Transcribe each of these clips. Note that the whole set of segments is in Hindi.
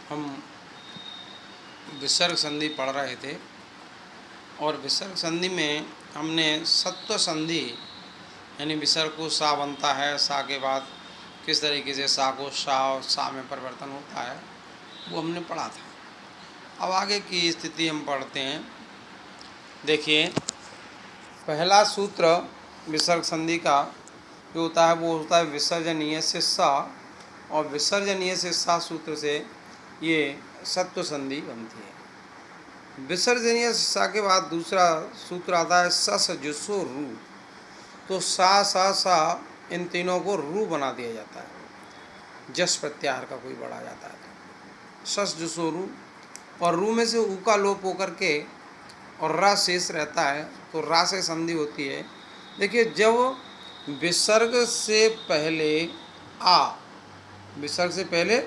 हम विसर्ग संधि पढ़ रहे थे और विसर्ग संधि में हमने सत्व संधि यानी विसर्ग को सा बनता है, सा के बाद किस तरीके से सा को शा और सा में परिवर्तन होता है वो हमने पढ़ा था। अब आगे की स्थिति हम पढ़ते हैं। देखिए, पहला सूत्र विसर्ग संधि का जो होता है वो होता है विसर्जनीय से सा, और विसर्जनीय से सा सूत्र से ये सत्व संधि बनती है। विसर्जनीय से सा के बाद दूसरा सूत्र आता है सस जुसो रू। तो सा सा सा इन तीनों को रू बना दिया जाता है, जस प्रत्याहार का कोई बढ़ा जाता है तो सस जुसो रू, और रू में से ऊ का लोप होकर के और रा शेष रहता है तो रा से संधि होती है। देखिए, जब विसर्ग से पहले आ, विसर्ग से पहले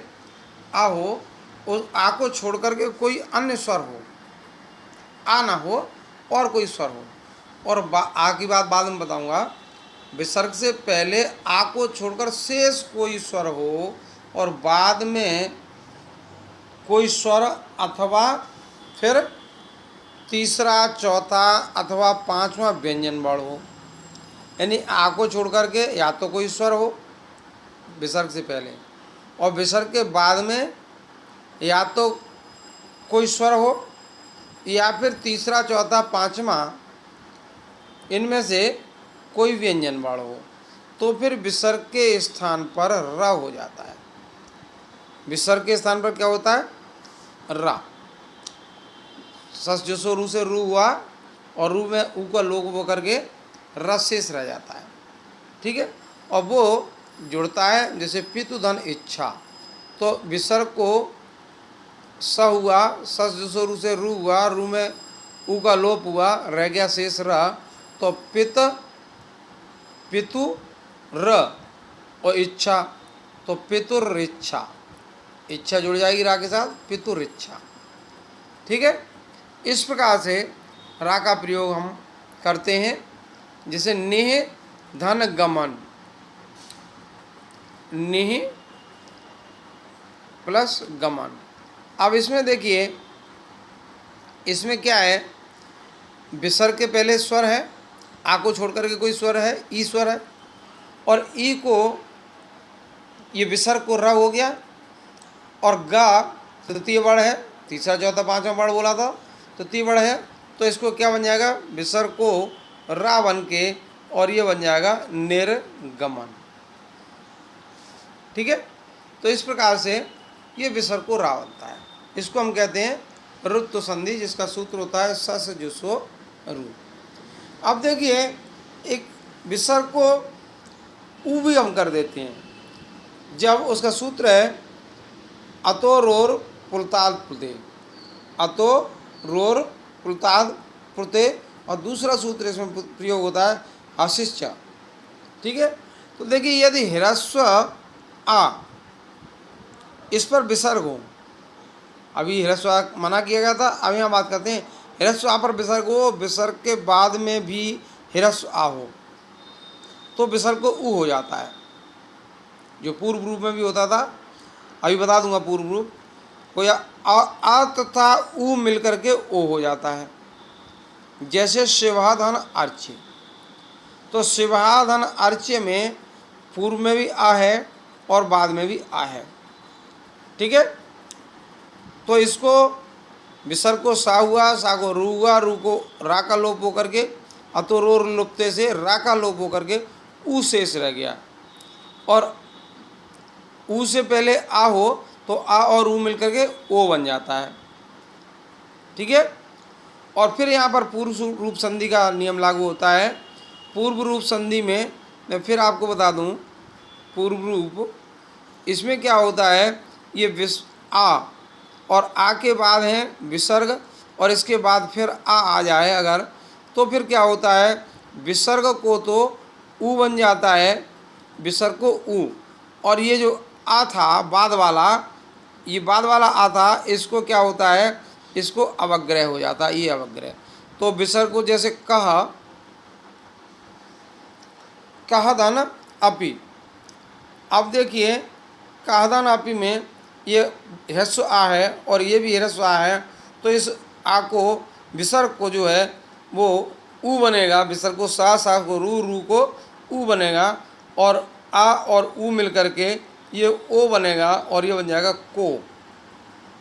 आ हो, उस आ को छोड़ करके कोई अन्य स्वर हो, आ ना हो और कोई स्वर हो, और आ की बात बाद में बताऊंगा। विसर्ग से पहले आ को छोड़कर शेष कोई स्वर हो और बाद में कोई स्वर अथवा फिर तीसरा, चौथा अथवा पांचवा व्यंजन वर्ण हो, यानी आ को छोड़ करके या तो कोई स्वर हो विसर्ग से पहले और विसर्ग के बाद में या तो कोई स्वर हो या फिर तीसरा, चौथा, पांचवा इनमें से कोई व्यंजन वर्ण हो, तो फिर विसर्ग के स्थान पर र हो जाता है। विसर्ग के स्थान पर क्या होता है? रा। सस जुसो रू से रू हुआ और रू में ऊ का लोप होकर के रस शेष रह जाता है। ठीक है, और वो जुड़ता है जैसे पितु धन इच्छा। तो विसर्ग को स हुआ, सस जुसो रू से रू हुआ, रू में ऊ का लोप हुआ, रह गया शेष र, तो पित पितु र और इच्छा, तो पितुर इच्छा, इच्छा जुड़ जाएगी रा के साथ, पितुर इच्छा। ठीक है, इस प्रकार से रा का प्रयोग हम करते हैं। जैसे निह धन गमन, निह प्लस गमन। अब इसमें देखिए, इसमें क्या है, विसर्ग के पहले स्वर है, आ को छोड़ करके कोई स्वर है, ई स्वर है, और ई को ये विसर्ग को र हो गया, और गा तृतीय वर्ण है, तीसरा, चौथा, पांचवा वर्ण बोला था, तृतीय वर्ण है, तो इसको क्या बन जाएगा, विसर्ग को रा बन के और ये बन जाएगा निर्गमन। ठीक है, तो इस प्रकार से ये विसर्ग को रा बनता है। इसको हम कहते हैं रुत्व संधि, जिसका सूत्र होता है सस जुसो रू। अब देखिए, एक विसर्ग को ऊ भी हम कर देते हैं जब उसका सूत्र है अतो रोर पुलताद पुलते, अतो रोर पुलताद पुलते, और दूसरा सूत्र इसमें प्रयोग होता है अशिष्ट। ठीक है, तो देखिए, यदि ह्रस्व आ इस पर विसर्ग हो, अभी ह्रस्व आ मना किया गया था, अभी हम बात करते हैं ह्रस्व आ पर विसर्ग हो, विसर्ग के बाद में भी ह्रस्व आ हो तो विसर्ग को ऊ हो जाता है, जो पूर्व रूप में भी होता था, अभी बता दूंगा पूर्व रूप। कोई आ तथा ऊ मिलकर के ओ हो जाता है, जैसे शिवाधन अर्च्य। तो शिवाधन अर्च्य में पूर्व में भी आ है और बाद में भी आ है। ठीक है, तो इसको विसर्ग को सा हुआ, सा को रू हुआ, रू को रा का लोप होकर के अतोरोर लुप्ते से रा का लोप होकर के ऊ शेष रह गया, और ऊ से पहले आ हो तो आ और ऊ मिलकर के ओ बन जाता है। ठीक है, और फिर यहाँ पर पूर्व रूप संधि का नियम लागू होता है। पूर्व रूप संधि में मैं फिर आपको बता दूँ, पूर्व रूप इसमें क्या होता है, ये आ और आ के बाद है विसर्ग, और इसके बाद फिर आ जाए अगर, तो फिर क्या होता है, विसर्ग को तो ऊ बन जाता है, विसर्ग को ऊ, और ये जो आ था बाद वाला, ये बाद वाला आ था, इसको क्या होता है, इसको अवग्रह हो जाता है, ये अवग्रह। तो विसर्ग को जैसे कह धन अपि। अब देखिए, कह धन अपि में ये ह्रस्व आ है और ये भी ह्रस्व आ है, तो इस आ को विसर्ग को जो है वो ऊ बनेगा, विसर्ग को सा को रू को ऊ बनेगा, और आ और ऊ मिल करके ये ओ बनेगा और ये बन जाएगा को।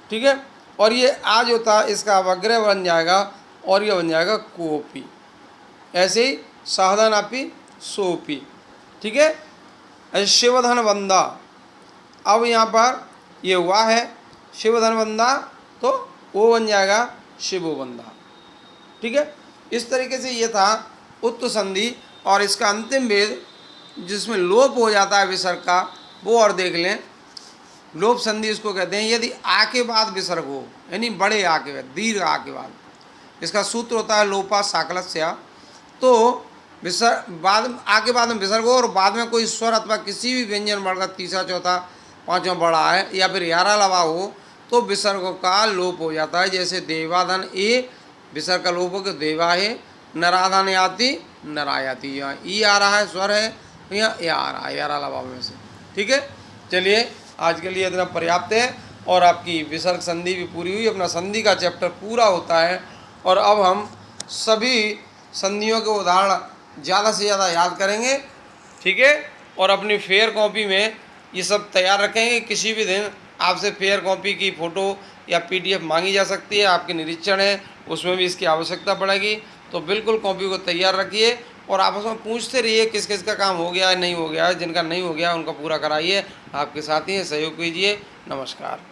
ठीक है, और ये आ जो था इसका वग्रह बन जाएगा और ये बन जाएगा कोपी। ऐसे ही साधनापि सोपी। ठीक है, ऐसे शिवधन बंदा, अब यहाँ पर ये हुआ है शिवधन बंदा, तो वो बन जाएगा शिवो बंदा। ठीक है, इस तरीके से ये था उत्त संधि। और इसका अंतिम भेद जिसमें लोप हो जाता है विसर्ग का, वो और देख लें। लोप संधि इसको कहते हैं यदि आ के बाद विसर्ग हो, यानी बड़े आ के बाद, दीर्घ आ के बाद। इसका सूत्र होता है लोपा साकलस्या। तो विसर्ग बाद आ के बाद में विसर्ग हो और बाद में कोई स्वर अथवा किसी भी व्यंजन वर्ण का तीसरा चौथा पांचवा बड़ा है या फिर यारा लवा हो, तो विसर्ग का लोप हो जाता है। जैसे देवाधन ए, विसर्ग का लोप हो के देवा है। नराधन याति नरायाति, यहाँ ई आ रहा है स्वर है, यहाँ ए आ रहा है यारा लवा में से। ठीक है, चलिए आज के लिए इतना पर्याप्त है और आपकी विसर्ग संधि भी पूरी हुई, अपना संधि का चैप्टर पूरा होता है। और अब हम सभी संधियों के उदाहरण ज़्यादा से ज़्यादा याद करेंगे। ठीक है, और अपनी फेयर कॉपी में ये सब तैयार रखेंगे। किसी भी दिन आपसे फेयर कॉपी की फ़ोटो या PDF मांगी जा सकती है, आपके निरीक्षण है उसमें भी इसकी आवश्यकता पड़ेगी। तो बिल्कुल कॉपी को तैयार रखिए और आपस में पूछते रहिए किस किस का काम हो गया है नहीं हो गया है। जिनका नहीं हो गया उनका पूरा कराइए, आपके साथ ही सहयोग कीजिए। नमस्कार।